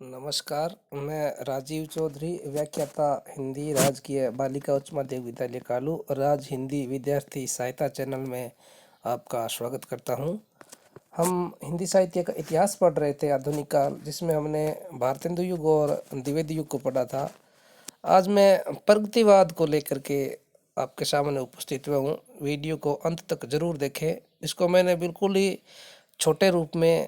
नमस्कार, मैं राजीव चौधरी, व्याख्याता हिंदी, राजकीय बालिका उच्च माध्यमिक विद्यालय कालू, राज हिंदी विद्यार्थी सहायता चैनल में आपका स्वागत करता हूं। हम हिंदी साहित्य का इतिहास पढ़ रहे थे, आधुनिक काल, जिसमें हमने भारतेंदु युग और द्विवेदी युग को पढ़ा था। आज मैं प्रगतिवाद को लेकर के आपके सामने उपस्थित हुआ हूँ। वीडियो को अंत तक जरूर देखें। इसको मैंने बिल्कुल ही छोटे रूप में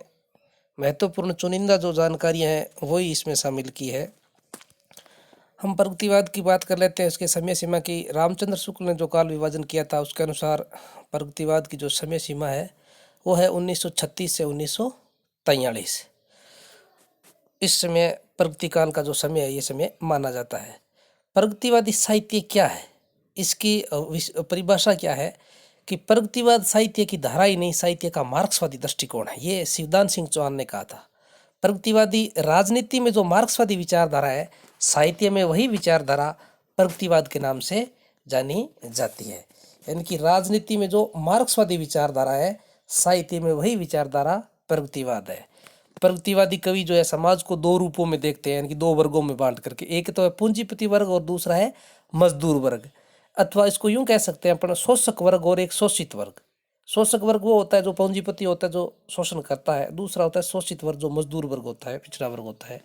महत्वपूर्ण चुनिंदा जो जानकारियाँ हैं वही इसमें शामिल की है। हम प्रगतिवाद की बात कर लेते हैं। इसके समय सीमा की रामचंद्र शुक्ल ने जो काल विभाजन किया था उसके अनुसार प्रगतिवाद की जो समय सीमा है वो है 1936 से 1943। इस समय प्रगति काल का जो समय है ये समय माना जाता है। प्रगतिवादी साहित्य क्या है, इसकी परिभाषा क्या है कि प्रगतिवाद साहित्य की धारा ही नहीं, साहित्य का मार्क्सवादी दृष्टिकोण है। ये शिवदान सिंह चौहान ने कहा था। प्रगतिवादी राजनीति में जो मार्क्सवादी विचारधारा है, साहित्य में वही विचारधारा प्रगतिवाद के नाम से जानी जाती है। यानी कि राजनीति में जो मार्क्सवादी विचारधारा है, साहित्य में वही विचारधारा प्रगतिवाद है। प्रगतिवादी कवि जो है समाज को दो रूपों में देखते हैं, यानी कि दो वर्गों में बांट करके। एक तो है पूंजीपति वर्ग और दूसरा है मजदूर वर्ग, अथवा इसको यूं कह सकते हैं अपन शोषक वर्ग और एक शोषित वर्ग। शोषक वर्ग वो होता है जो पूंजीपति होता है, जो शोषण करता है। दूसरा होता है शोषित वर्ग, जो मजदूर वर्ग होता है, पिछड़ा वर्ग होता है।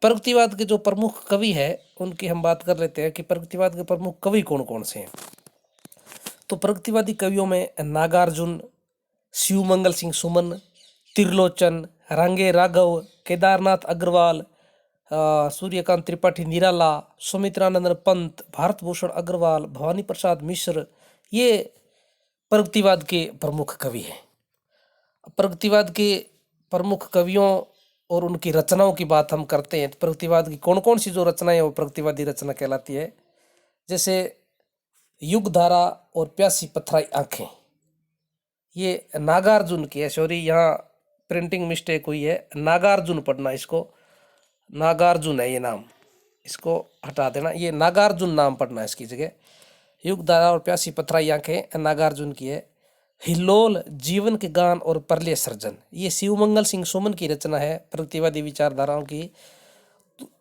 प्रगतिवाद के जो प्रमुख कवि है उनकी हम बात कर लेते हैं कि प्रगतिवाद के प्रमुख कवि कौन कौन से हैं। तो प्रगतिवादी कवियों में नागार्जुन, शिवमंगल सिंह सुमन, त्रिलोचन, रांगे राघव, केदारनाथ अग्रवाल, सूर्यकांत त्रिपाठी निराला, सुमित्रानंद पंत, भारत भूषण अग्रवाल, भवानी प्रसाद मिश्र, ये प्रगतिवाद के प्रमुख कवि हैं। प्रगतिवाद के प्रमुख कवियों और उनकी रचनाओं की बात हम करते हैं तो प्रगतिवाद की कौन कौन सी जो रचनाएं वो प्रगतिवादी रचना कहलाती है। जैसे युगधारा और प्यासी पथराई आंखें, ये नागार्जुन की है। सॉरी, यहाँ प्रिंटिंग मिस्टेक हुई है, नागार्जुन पढ़ना, इसको नागार्जुन है ये नाम, इसको हटा देना, ये नागार्जुन नाम पढ़ना है इसकी जगह। युगधारा और प्यासी पथराई आंखें नागार्जुन की है। हिल्लोल, जीवन के गान और प्रलय सर्जन, ये शिवमंगल सिंह सुमन की रचना है प्रगतिवादी विचारधाराओं की।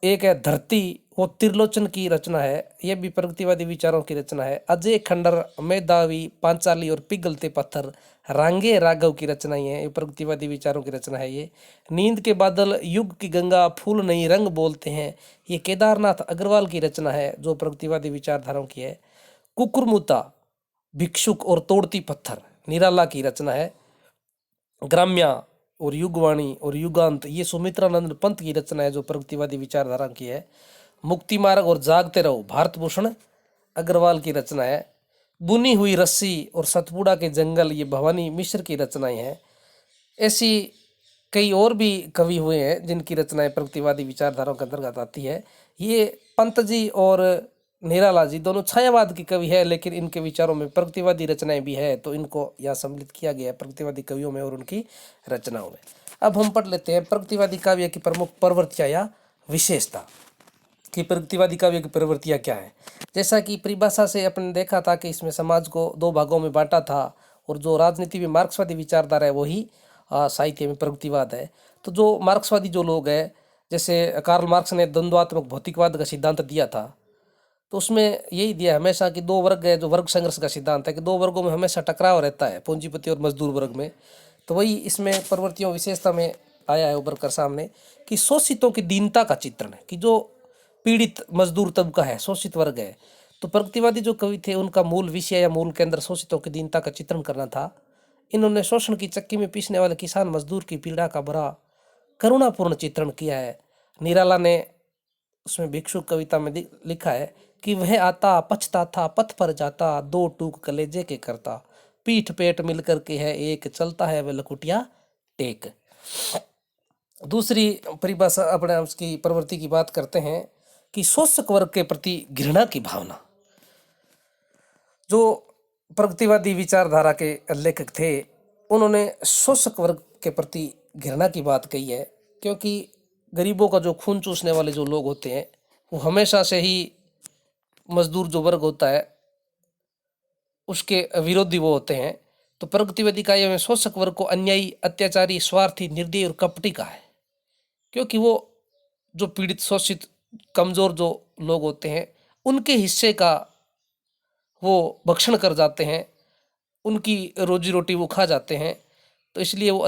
एक है धरती, वो त्रिलोचन की रचना है, यह भी प्रगतिवादी विचारों की रचना है। अजय खंडर, मेधावी, पांचाली और पिघलते पत्थर, रांगे राघव की रचनाएं हैं, ये प्रगतिवादी विचारों की रचना है। ये नींद के बादल, युग की गंगा, फूल नहीं रंग बोलते हैं, ये केदारनाथ अग्रवाल की रचना है जो प्रगतिवादी विचारधाराओं की है। कुकुरमुता, भिक्षुक और तोड़ती पत्थर, निराला की रचना है। ग्राम्या और युगवाणी और युगांत, ये सुमित्रानंद पंत की रचना है जो प्रगतिवादी विचारधारा की है। मुक्ति मार्ग और जागते रहो, भारत भूषण अग्रवाल की रचना है। बुनी हुई रस्सी और सतपुड़ा के जंगल, ये भवानी मिश्र की रचनाएं हैं। ऐसी कई और भी कवि हुए हैं जिनकी रचनाएं प्रगतिवादी विचारधाराओं के अंतर्गत आती है। ये पंत जी और निराला जी दोनों छायावाद की कवि है, लेकिन इनके विचारों में प्रगतिवादी रचनाएं भी है, तो इनको यहाँ सम्मिलित किया गया है प्रगतिवादी कवियों में और उनकी रचनाओं में। अब हम पढ़ लेते हैं प्रगतिवादी काव्य की प्रमुख प्रवृत्तियां या विशेषता, कि प्रगतिवादी काव्य की प्रवृत्तियां क्या है। जैसा कि परिभाषा से अपने देखा था कि इसमें समाज को दो भागों में बांटा था, और जो राजनीति में मार्क्सवादी विचारधारा है वही साहित्य में प्रगतिवाद है। तो जो मार्क्सवादी जो लोग हैं, जैसे कार्ल मार्क्स ने द्वंद्वात्मक भौतिकवाद का सिद्धांत दिया था, तो उसमें यही दिया हमेशा कि दो वर्ग है, जो वर्ग संघर्ष का सिद्धांत है कि दो वर्गों में हमेशा टकराव रहता है, पूंजीपति और मजदूर वर्ग में। तो वही इसमें प्रवृत्तियों विशेषता में आया है उभर कर सामने कि शोषितों की दीनता का चित्रण है, कि जो पीड़ित मजदूर तबका है, शोषित वर्ग है। तो प्रगतिवादी जो कवि थे उनका मूल विषय या मूल केंद्र शोषितों की दीनता का चित्रण करना था। इन्होंने शोषण की चक्की में पीसने वाले किसान मजदूर की पीड़ा का बड़ा करुणापूर्ण चित्रण किया है। निराला ने उसमें भिक्षुक कविता में लिखा है कि वह आता पछता था, पथ पर जाता, दो टूक कलेजे के करता, पीठ पेट मिलकर के है एक, चलता है वह लकुटिया टेक। दूसरी परिभाषा अपने उसकी प्रवृत्ति की बात करते हैं कि शोषक वर्ग के प्रति घृणा की भावना। जो प्रगतिवादी विचारधारा के लेखक थे उन्होंने शोषक वर्ग के प्रति घृणा की बात कही है, क्योंकि गरीबों का जो खून चूसने वाले जो लोग होते हैं वो हमेशा से ही मजदूर जो वर्ग होता है उसके विरोधी वो होते हैं। तो प्रगतिवादी काव्य में शोषक वर्ग को अन्यायी, अत्याचारी, स्वार्थी, निर्दयी और कपटी का है, क्योंकि वो जो पीड़ित शोषित कमज़ोर जो लोग होते हैं उनके हिस्से का वो भक्षण कर जाते हैं, उनकी रोजी रोटी वो खा जाते हैं। तो इसलिए वो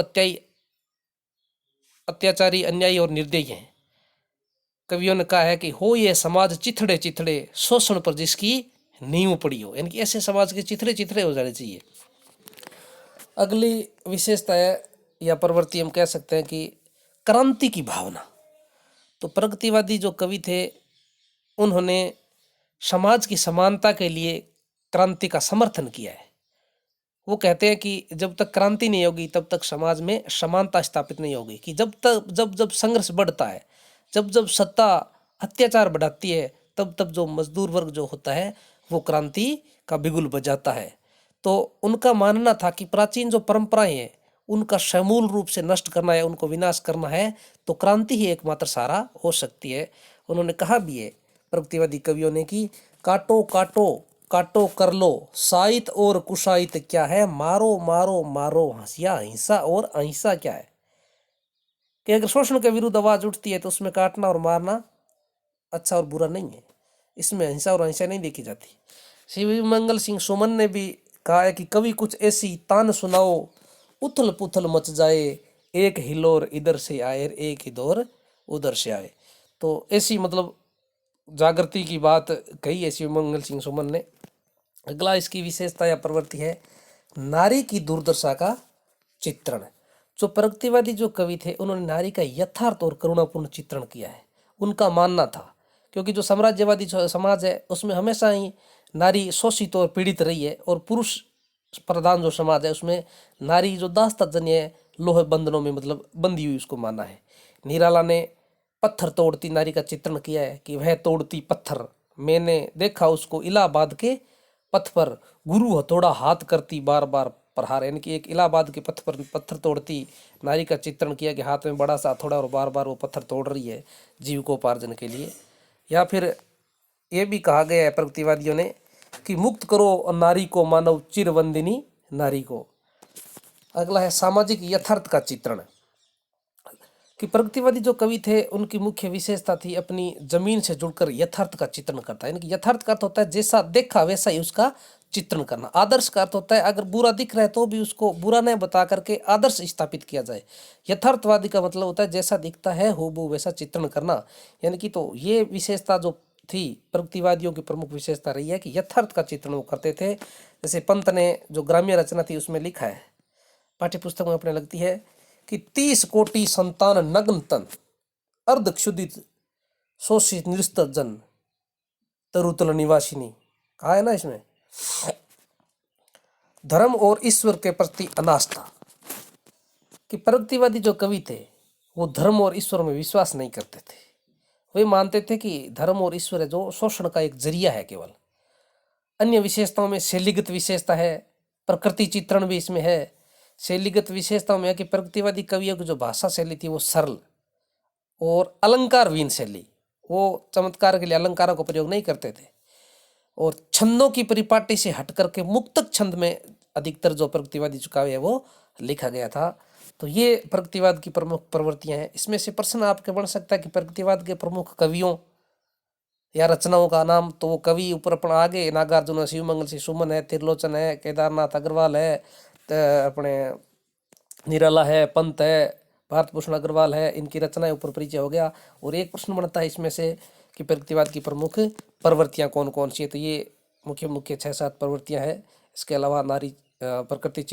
अत्याचारी, अन्यायी और निर्दयी हैं। कवियों ने कहा है कि हो ये समाज चिथड़े चिथड़े, शोषण पर जिसकी नींव पड़ी हो, यानी कि ऐसे समाज के चिथड़े चिथड़े हो जाने चाहिए। अगली विशेषता है या प्रवृत्ति हम कह सकते हैं कि क्रांति की भावना। तो प्रगतिवादी जो कवि थे उन्होंने समाज की समानता के लिए क्रांति का समर्थन किया है। वो कहते हैं कि जब तक क्रांति नहीं होगी तब तक समाज में समानता स्थापित नहीं होगी, कि जब संघर्ष बढ़ता है, जब सत्ता अत्याचार बढ़ाती है, तब जो मजदूर वर्ग जो होता है वो क्रांति का बिगुल बजाता है। तो उनका मानना था कि प्राचीन जो परंपराएं हैं उनका समूल रूप से नष्ट करना है, उनको विनाश करना है, तो क्रांति ही एकमात्र सहारा हो सकती है। उन्होंने कहा भी है प्रगतिवादी कवियों ने कि काटो काटो काटो कर लो, साहित और कुशाहित क्या है, मारो मारो मारो हंसिया, हिंसा और अहिंसा क्या है। कि अगर शोषण के विरुद्ध आवाज उठती है तो उसमें काटना और मारना अच्छा और बुरा नहीं है, इसमें हिंसा और अहिंसा नहीं देखी जाती। श्री मंगल सिंह सुमन ने भी कहा है कि कभी कुछ ऐसी तान सुनाओ, उथल पुथल मच जाए, एक हिलोर इधर से आए, एक हिलोर उधर से आए। तो ऐसी मतलब जागृति की बात कही है शिव मंगल सिंह सुमन ने। अगला इसकी विशेषता या प्रवृत्ति है नारी की दुर्दशा का चित्रण। जो प्रगतिवादी जो कवि थे उन्होंने नारी का यथार्थ और करुणापूर्ण चित्रण किया है। उनका मानना था, क्योंकि जो साम्राज्यवादी समाज है उसमें हमेशा ही नारी शोषित और पीड़ित रही है, और पुरुष प्रधान जो समाज है उसमें नारी जो दासताजन्य है, लोहे बंधनों में मतलब बंधी हुई उसको माना है। निराला ने पत्थर तोड़ती नारी का चित्रण किया है कि वह तोड़ती पत्थर, मैंने देखा उसको इलाहाबाद के पथ पर, गुरु हथौड़ा हाथ करती बार बार प्रहार। यानी कि एक इलाहाबाद के पथ पर पत्थर तोड़ती नारी का चित्रण किया कि हाथ में बड़ा सा हथौड़ा और बार बार वो पत्थर तोड़ रही है जीविकोपार्जन के लिए। या फिर ये भी कहा गया है प्रगतिवादियों ने कि मुक्त करो नारी को मानव चिरवंदिनी नारी को। अगला है सामाजिक यथार्थ का चित्रण। कि प्रगतिवादी जो कवि थे उनकी मुख्य विशेषता थी अपनी जमीन से जुड़कर यथार्थ का चित्रण करता है। यानी कि यथार्थ का अर्थ होता है जैसा देखा वैसा ही उसका चित्रण करना। आदर्श का अर्थ होता है अगर बुरा दिख रहा है तो भी उसको बुरा नहीं बता करके आदर्श स्थापित किया जाए। यथार्थवादी का मतलब होता है जैसा दिखता है हूबहू वैसा चित्रण करना। यानी कि तो ये विशेषता जो थी प्रगतिवादियों की प्रमुख विशेषता रही है कि यथार्थ का चित्रण वो करते थे। जैसे पंत ने जो ग्राम्य रचना थी उसमें लिखा है, पाठ्य पुस्तक में अपने लगती है कि 30 कोटि संतान नग्न तन, अर्ध क्षुदित शोषित निस्तर जन, तरुतल निवासिनी। कहा है ना इसमें धर्म और ईश्वर के प्रति अनास्था। कि प्रगतिवादी जो कवि थे वो धर्म और ईश्वर में विश्वास नहीं करते थे। वे मानते थे कि धर्म और ईश्वर है जो शोषण का एक जरिया है केवल। अन्य विशेषताओं में शैलीगत विशेषता है, प्रकृति चित्रण भी इसमें है। शैलीगत विशेषताओं में है कि प्रगतिवादी कवियों की जो भाषा शैली थी वो सरल और अलंकारहीन शैली, वो चमत्कार के लिए अलंकारों का प्रयोग नहीं करते थे। और छंदों की परिपाटी से हट करके मुक्तक छंद में अधिकतर जो प्रगतिवादी काव्य है वो लिखा गया था। तो ये प्रगतिवाद की प्रमुख प्रवृत्तियां हैं। इसमें से प्रश्न आपके बन सकता है कि प्रगतिवाद के प्रमुख कवियों या रचनाओं का नाम। तो वो कवि ऊपर अपना आगे नागार्जुन है, शिव मंगल सिंह सुमन है, त्रिलोचन है, केदारनाथ अग्रवाल है, अपने निराला है, पंत है, भारत भूषण अग्रवाल है, इनकी रचनाएं ऊपर परिचय हो गया। और एक प्रश्न बनता है इसमें से कि प्रगतिवाद की प्रमुख प्रवृत्तियां कौन कौन सी है। तो ये मुख्य मुख्य 6-7 प्रवृत्तियां हैं। इसके अलावा नारी प्रकृति